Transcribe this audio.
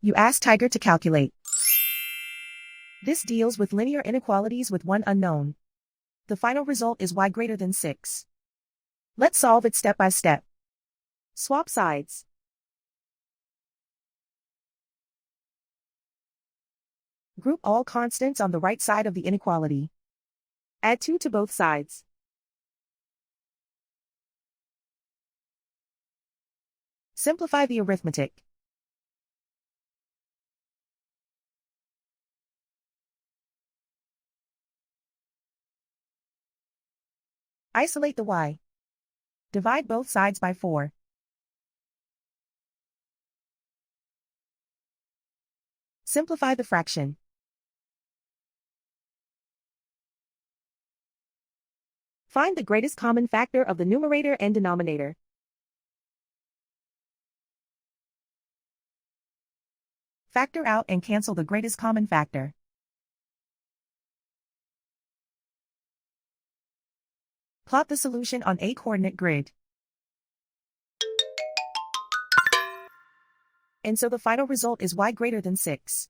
You ask Tiger to calculate. This deals with linear inequalities with one unknown. The final result is y greater than 6. Let's solve it step by step. Swap sides. Group all constants on the right side of the inequality. Add 2 to both sides. Simplify the arithmetic. Isolate the y. Divide both sides by 4. Simplify the fraction. Find the greatest common factor of the numerator and denominator. Factor out and cancel the greatest common factor. Plot the solution on a coordinate grid. And so the final result is y greater than 6.